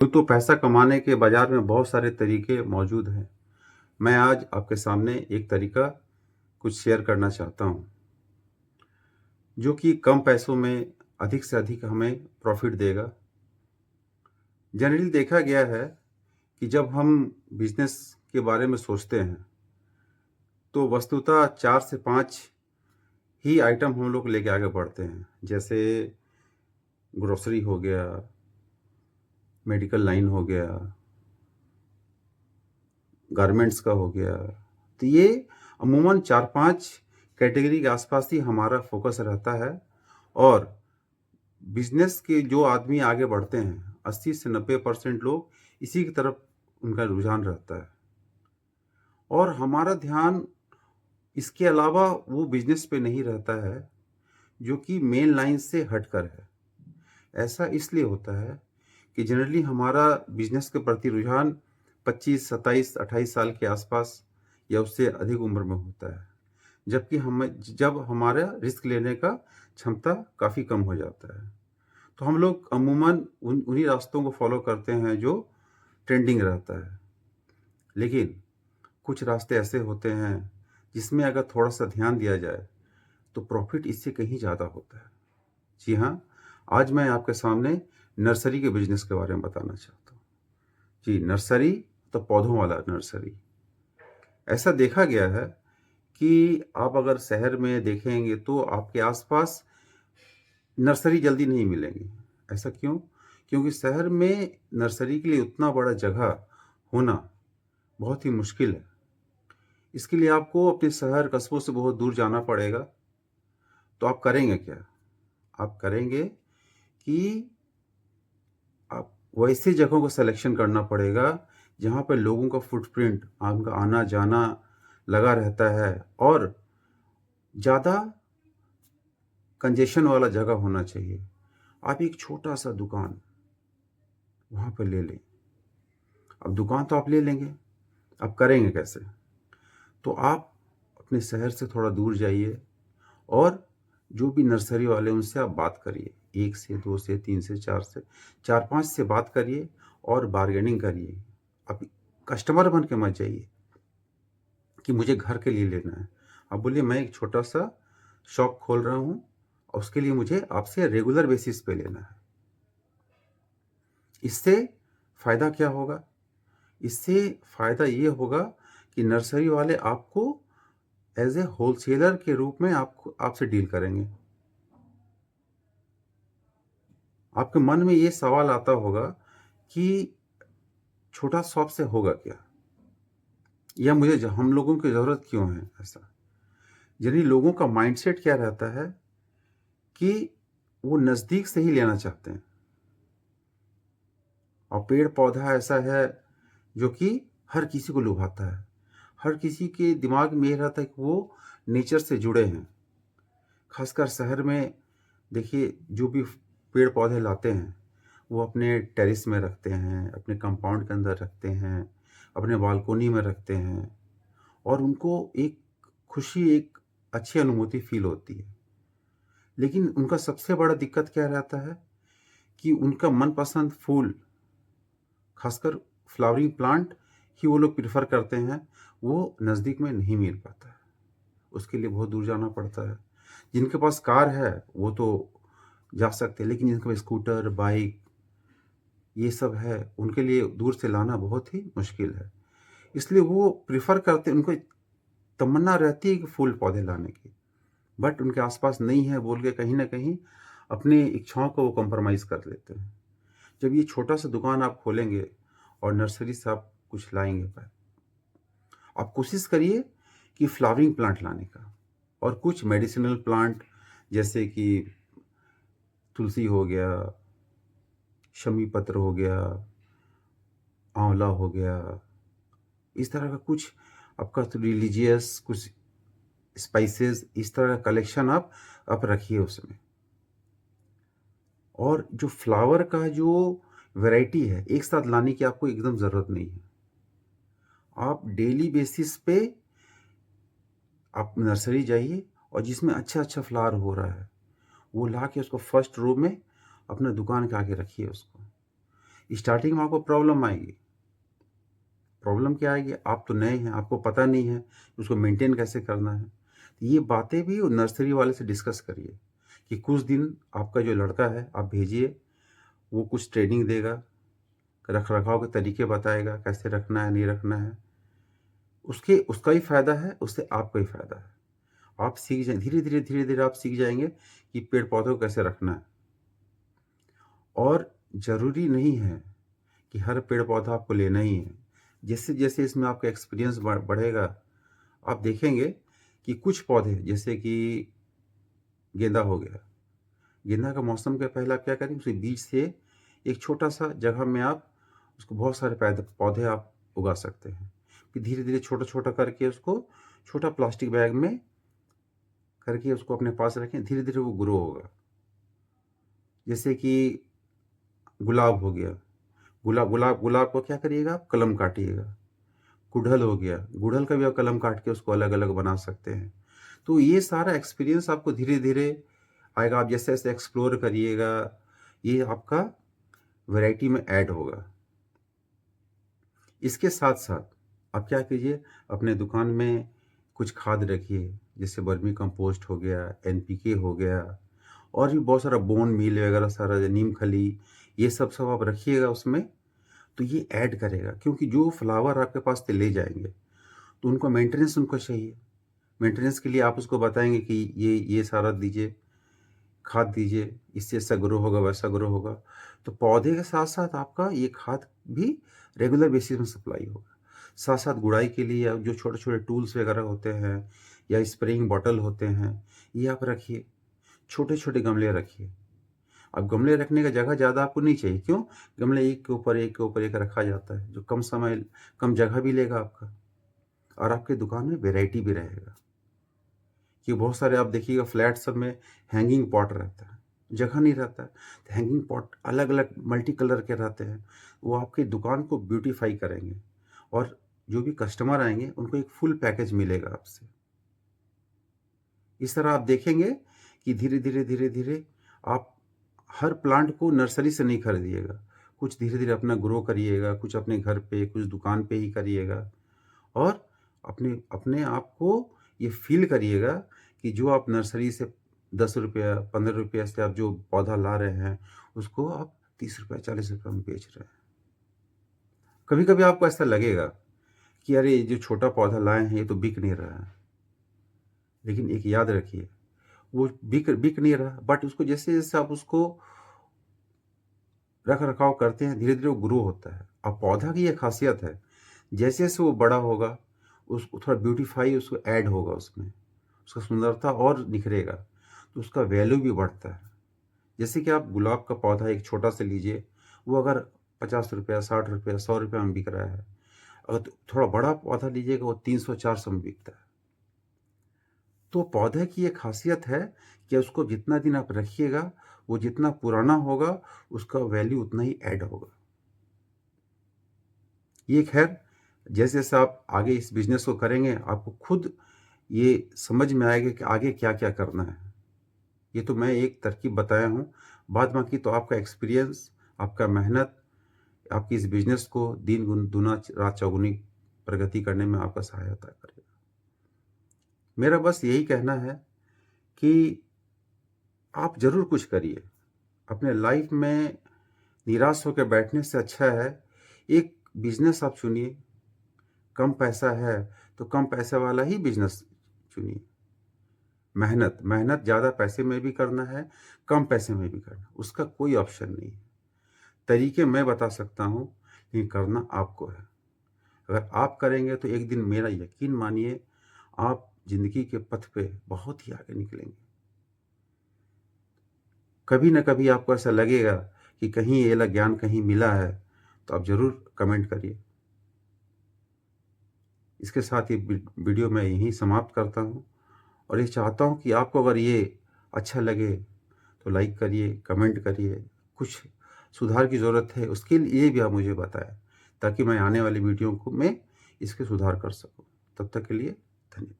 तो पैसा कमाने के बाज़ार में बहुत सारे तरीके मौजूद हैं। मैं आज आपके सामने एक तरीका कुछ शेयर करना चाहता हूँ, जो कि कम पैसों में अधिक से अधिक हमें प्रॉफ़िट देगा। जनरली देखा गया है कि जब हम बिज़नेस के बारे में सोचते हैं, तो वस्तुतः 4 से 5 ही आइटम हम लोग लेके आगे बढ़ते हैं। जैसे ग्रोसरी हो गया, मेडिकल लाइन हो गया, गारमेंट्स का हो गया। तो ये अमूमन 4-5 कैटेगरी के आसपास ही हमारा फ़ोकस रहता है और बिज़नेस के जो आदमी आगे बढ़ते हैं, 80 से 90% लोग इसी की तरफ उनका रुझान रहता है। और हमारा ध्यान इसके अलावा वो बिज़नेस पे नहीं रहता है, जो कि मेन लाइन से हटकर है। ऐसा इसलिए होता है कि जनरली हमारा बिज़नेस के प्रति रुझान 25, 27, 28 साल के आसपास या उससे अधिक उम्र में होता है। जबकि जब हमारा रिस्क लेने का क्षमता काफ़ी कम हो जाता है। तो हम लोग अमूमन उन्हीं रास्तों को फ़ॉलो करते हैं जो ट्रेंडिंग रहता है। लेकिन कुछ रास्ते ऐसे होते हैं जिसमें अगर थोड़ा-सा ध्यान दिया जाए, तो प्रॉफ़िट इससे कहीं ज़्यादा होता है। जी हाँ, आज मैं आपके सामने नर्सरी के बिज़नेस के बारे में बताना चाहता हूँ। जी, नर्सरी तो पौधों वाला नर्सरी। ऐसा देखा गया है कि आप अगर शहर में देखेंगे तो आपके आस-पास नर्सरी जल्दी नहीं मिलेंगी। ऐसा क्यों? क्योंकि शहर में नर्सरी के लिए उतना बड़ा जगह होना बहुत ही मुश्किल है। इसके लिए आपको अपने शहर, कस्बों से बहुत दूर जाना पड़ेगा। तो आप करेंगे क्या? आप करेंगे कि आप वैसी जगहों को सिलेक्शन करना पड़ेगा, जहाँ पे लोगों का फुटप्रिंट, उनका आना-जाना लगा रहता है और ज़्यादा कंजेशन वाला जगह होना चाहिए। आप एक छोटा-सा दुकान वहाँ पे ले लें। अब दुकान तो आप ले लेंगे, अब करेंगे कैसे? तो आप अपने शहर से थोड़ा दूर जाइए और जो भी नर्सरी वाले हैं उनसे आप बात करिए। 1 से 2 से 3 से 4 से 4-5 से बात करिए और बार्गेनिंग करिए। आप कस्टमर बन के मत जाइए कि मुझे घर के लिए लेना है। आप बोलिए मैं एक छोटा-सा शॉप खोल रहा हूँ और उसके लिए मुझे आपसे रेगुलर बेसिस पे लेना है। इससे फ़ायदा क्या होगा? इससे फ़ायदा ये होगा कि नर्सरी वाले आपको एज़ ए होलसेलर के रूप में आपसे डील करेंगे। आपके मन में ये सवाल आता होगा कि छोटा शॉप से होगा क्या? या हम लोगों की ज़रूरत क्यों है ऐसा? यानी लोगों का माइंडसेट क्या रहता है कि वो नज़दीक से ही लेना चाहते हैं और पेड़-पौधा ऐसा है जो कि हर किसी को लुभाता है। हर किसी के दिमाग में ये रहता है कि वो नेचर से जुड़े हैं। ख़ासकर शहर में देखिए जो भी पेड़-पौधे लाते हैं, वो अपने टेरेस में रखते हैं, अपने कंपाउंड के अंदर रखते हैं, अपने बालकोनी में रखते हैं और उनको एक खुशी, एक अच्छी अनुभूति फ़ील होती है। लेकिन उनका सबसे बड़ा दिक्कत क्या रहता है कि उनका मनपसंद फूल, ख़ासकर फ्लावरिंग प्लांट ही वो लोग प्रेफ़र करते हैं, वो नज़दीक में नहीं मिल पाता है। उसके लिए बहुत दूर जाना पड़ता है। जिनके पास कार है, वो तो जा सकते हैं, लेकिन जिनके पास स्कूटर, बाइक ये सब है, उनके लिए दूर से लाना बहुत ही मुश्किल है। इसलिए वो प्रेफ़र करते हैं, उनको तमन्ना रहती है कि फूल पौधे लाने की, बट उनके आस-पास नहीं है बोल के कहीं न कहीं अपनी इच्छाओं को वो कॉम्प्रोमाइज़ कर लेते हैं। जब ये छोटा-सा दुकान आप खोलेंगे और नर्सरी से आप कुछ लाएँगे आप कोशिश करिए कि फ्लावरिंग प्लांट लाने का और कुछ मेडिसिनल प्लांट जैसे कि तुलसी हो गया, शमी पत्र हो गया, आँवला हो गया, इस तरह का कुछ आपका तो रिलीजियस कुछ स्पाइसेस इस तरह का कलेक्शन आप रखिए उसमें। और जो फ्लावर का जो वैरायटी है, एक साथ लाने की आपको एकदम ज़रूरत नहीं है। आप डेली बेसिस पे आप नर्सरी जाइए और जिसमें अच्छा-अच्छा फ्लावर हो रहा है, वो ला के उसको फर्स्ट रो में अपना दुकान के आगे रखिए उसको। स्टार्टिंग में आपको प्रॉब्लम आएगी। प्रॉब्लम क्या आएगी? आप तो नए हैं, आपको पता नहीं है उसको मेंटेन कैसे करना है। तो ये बातें भी नर्सरी वाले से डिस्कस करिए कि कुछ दिन आपका जो लड़का है आप भेजिए, वो कुछ ट्रेनिंग देगा, रख-रखाव के तरीके बताएगा, कैसे रखना है, नहीं रखना है। उसके उसका ही फ़ायदा है, उससे आपका ही फ़ायदा है। आप सीख जाएँ धीरे-धीरे, धीरे-धीरे आप सीख जाएँगे कि पेड़-पौधों को कैसे रखना है। और ज़रूरी नहीं है कि हर पेड़-पौधा आपको लेना ही है। जैसे-जैसे इसमें आपका एक्सपीरियंस बढ़ेगा, आप देखेंगे कि कुछ पौधे जैसे कि गेंदा हो गया, गेंदा का मौसम के पहले आप क्या करें, उसे बीज से एक छोटा-सा जगह में आप उसको बहुत सारे पौधे आप उगा सकते हैं। फिर धीरे-धीरे छोटा-छोटा करके उसको छोटा प्लास्टिक बैग में करके उसको अपने पास रखें, धीरे-धीरे वो ग्रो होगा। जैसे कि गुलाब हो गया, गुलाब को क्या करिएगा आप कलम काटिएगा। गुड़हल हो गया, गुड़हल का भी आप कलम काट के उसको अलग-अलग बना सकते हैं। तो ये सारा एक्सपीरियंस आपको धीरे-धीरे आएगा, आप जैसे-जैसे एक्सप्लोर करिएगा, ये आपका वैरायटी में ऐड होगा। इसके साथ-साथ आप क्या कीजिए, अपने दुकान में कुछ खाद रखिए, जैसे वर्मी कंपोस्ट हो गया, एनपीके हो गया और भी बहुत सारा बोन मील वगैरह सारा नीम खली, ये सब आप रखिएगा उसमें, तो ये ऐड करेगा क्योंकि जो फ्लावर आपके पास से ले जाएँगे, तो उनको मेंटेनेंस उनको चाहिए। मेंटेनेंस के लिए आप उसको बताएँगे कि ये सारा दीजिए, खाद दीजिए, इससे ऐसा ग्रो होगा, वैसा ग्रो होगा। तो पौधे के साथ-साथ आपका ये खाद भी रेगुलर बेसिस में सप्लाई होगा। साथ-साथ गुड़ाई के लिए या जो छोटे-छोटे टूल्स वगैरह होते हैं या स्प्रेइंग बॉटल होते हैं, ये आप रखिए। छोटे-छोटे गमले रखिए। अब गमले रखने का जगह ज़्यादा आपको नहीं चाहिए, क्यों? गमले एक के ऊपर एक के ऊपर एक रखा जाता है, जो कम जगह भी लेगा आपका और आपके दुकान में वैरायटी भी रहेगा। कि बहुत सारे आप देखिएगा फ्लैट सब में हैंगिंग पॉट रहता है, जगह नहीं रहता है, तो हैंगिंग पॉट अलग-अलग मल्टी कलर के रहते हैं, वो आपकी दुकान को ब्यूटीफाई करेंगे और जो भी कस्टमर आएँगे, उनको एक फुल पैकेज मिलेगा आपसे। इस तरह आप देखेंगे कि धीरे-धीरे, धीरे-धीरे आप हर प्लांट को नर्सरी से नहीं खरीदिएगा, कुछ धीरे-धीरे अपना ग्रो करिएगा, कुछ अपने घर पे, कुछ दुकान पे ही करिएगा और अपने अपने आप को ये फ़ील करिएगा कि जो आप नर्सरी से ₹10 ₹15 से आप जो पौधा ला रहे हैं, उसको आप ₹30 ₹40 में बेच रहे हैं। कभी-कभी आपको ऐसा लगेगा कि अरे! ये जो छोटा पौधा लाए हैं, ये तो बिक नहीं रहा है। लेकिन एक याद रखिए, वो बिक नहीं रहा, बट उसको जैसे-जैसे आप उसको रख-रखाव करते हैं, धीरे-धीरे वो ग्रो होता है। अब पौधा की ये ख़ासियत है, जैसे-जैसे वो बड़ा होगा, उसको थोड़ा ब्यूटीफाई उसको ऐड होगा उसमें, उसका सुंदरता और निखरेगा, तो उसका वैल्यू भी बढ़ता है। जैसे कि आप गुलाब का पौधा एक छोटा सा लीजिए, वो अगर ₹50 ₹60 ₹100 में बिक रहा है, अगर थोड़ा बड़ा पौधा लीजिएगा, वो 300-400 में बिकता है। तो पौधे की ये ख़ासियत है कि उसको जितना दिन आप रखिएगा, वो जितना पुराना होगा, उसका वैल्यू उतना ही ऐड होगा। ये ख़ैर जैसे-जैसे आप आगे इस बिज़नेस को करेंगे, आपको खुद ये समझ में आएगा कि आगे क्या-क्या करना है। ये तो मैं एक तरकीब बताया हूँ, बाद बाकी तो आपका एक्सपीरियंस, आपका मेहनत, आपकी इस बिज़नेस को दिन दुना रात चौगुनी प्रगति करने में आपका सहायता करेगा। मेरा बस यही कहना है कि आप ज़रूर कुछ करिए। अपने लाइफ़ में निराश होकर बैठने से अच्छा है, एक बिज़नेस आप चुनिए। कम पैसा है, तो कम पैसे वाला ही बिज़नेस चुनिए। मेहनत ज़्यादा पैसे में भी करना है, कम पैसे में भी करना है, उसका कोई ऑप्शन नहीं है। तरीके मैं बता सकता हूँ, लेकिन करना आपको है। अगर आप करेंगे तो एक दिन मेरा यकीन मानिए, आप ज़िंदगी के पथ पे बहुत ही आगे निकलेंगे। कभी न कभी आपको ऐसा लगेगा कि कहीं ये वाला ज्ञान कहीं मिला है, तो आप ज़रूर कमेंट करिए। इसके साथ ही वीडियो मैं यहीं समाप्त करता हूँ और ये चाहता हूँ कि आपको अगर ये अच्छा लगे तो लाइक करिए, कमेंट करिए। कुछ सुधार की ज़रूरत है, उसके लिए भी आप मुझे बताएँ, ताकि मैं आने वाली वीडियो को मैं इसके सुधार कर सकूँ। तब तक के लिए धन्यवाद।